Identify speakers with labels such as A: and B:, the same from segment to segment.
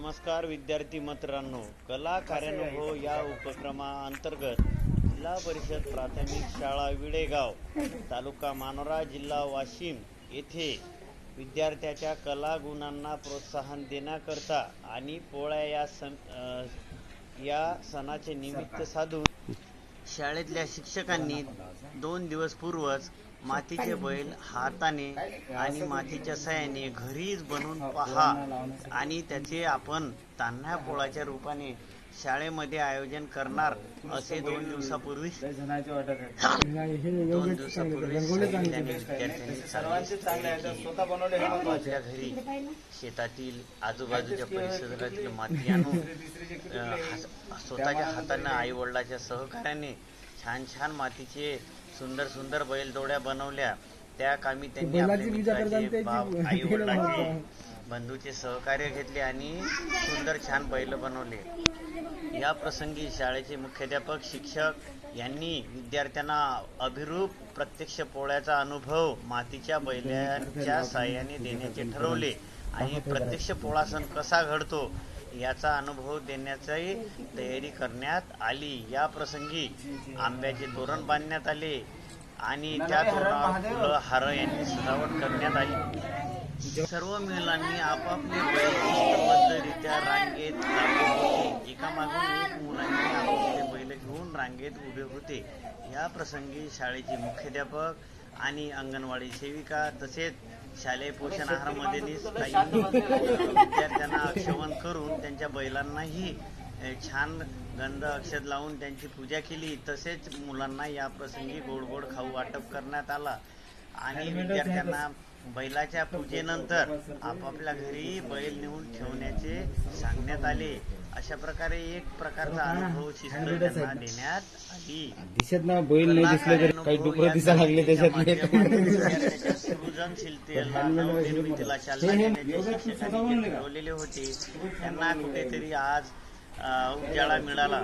A: नमस्कार विद्यार्थी मित्रांनो, कला कार्यानुभव या उपक्रमाअंतर्गत जिल्हा परिषद प्राथमिक शाळा विडेगाव, तालुका मानोरा, जिल्हा वाशिम येथे विद्यार्थ्याच्या कला गुणांना प्रोत्साहन देण्याकरता आणि पोळ्या या सणाचे निमित्त साधून शाळेतल्या शिक्षकांनी 2 दिवस पूर्वच मातीचे बैल हाताने आणि मातीच्या साहाय्याने घरीच बनवून पहा आणि त्याचे आपण तान्ह्या पोळाच्या रूपाने शाळेमध्ये आयोजन करणार असे 2 दिवसापूर्वी आपल्या घरी शेतातील आजूबाजूच्या परिसरातील माती आणून स्वतःच्या हाताने आई वडिलांच्या सहकार्याने छान छान मातीचे सुंदर सुंदर बैलजोड्या बनवल्या. त्या कामी त्यांनी आई वडिलांचे बंधूचे सहकार्य घेतले आणि सुंदर छान बैल बनवले. या प्रसंगी शाळेचे मुख्याध्यापक शिक्षक यांनी विद्यार्थ्यांना अभिरूप प्रत्यक्ष पोळ्याचा अनुभव मातीच्या बैलांच्या साहाय्याने देण्याचे ठरवले आणि प्रत्यक्ष पोळा सण कसा घडतो याचा अनुभव देण्याची तयारी करण्यात आली. या प्रसंगी आंब्याचे तोरण बांधण्यात आले आणि त्या तोरणावर फुलं हार यांनी सजावट करण्यात आली. सर्व मुलांनी आपापले बैल शिस्तबद्धरित्या रांगेत लावले होते. एकामागून एक मुलांनी आपापले बैल घेऊन रांगेत उभे होते. या प्रसंगी शाळेचे मुख्याध्यापक आणि अंगणवाडी सेविका तसेच शालेय पोषण आहारामध्ये काही विद्यार्थ्यांना आक्षेपण करून त्यांच्या बैलांनाही छान गंध अक्षत लावून त्यांची पूजा केली. तसेच मुलांना या प्रसंगी गोड गोड खाऊ वाटप करण्यात आला आणि विद्यार्थ्यांना बैलाच्या पूजेनंतर आपापल्या घरी बैल नेऊन ठेवण्याचे सांगण्यात आले. अशा प्रकारे एक प्रकारचा अनुभव शिस्त त्यांना देण्यात आली. सृजनशीलतेला नवनिर्मितीला चालना देण्याचे शिक्षकांनी ठरवलेले होते. त्यांना कुठेतरी आज उजाळा मिळाला.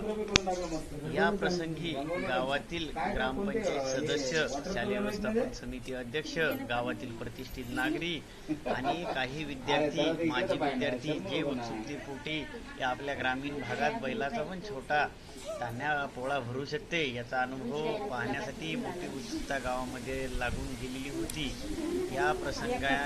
A: या प्रसंगी गावातील ग्रामपंचायत सदस्य, शालेय व्यवस्थापन समिती अध्यक्ष, गावातील प्रतिष्ठित नागरिक आणि काही विद्यार्थी, माजी विद्यार्थी जे उत्सुकतेपोटी आपल्या ग्रामीण भागात बैलाचा पण छोटा तान्ह्या पोळा भरू शकते याचा अनुभव पाहण्यासाठी मोठी उत्सुकता गावामध्ये लागून गेलेली होती. या प्रसंगा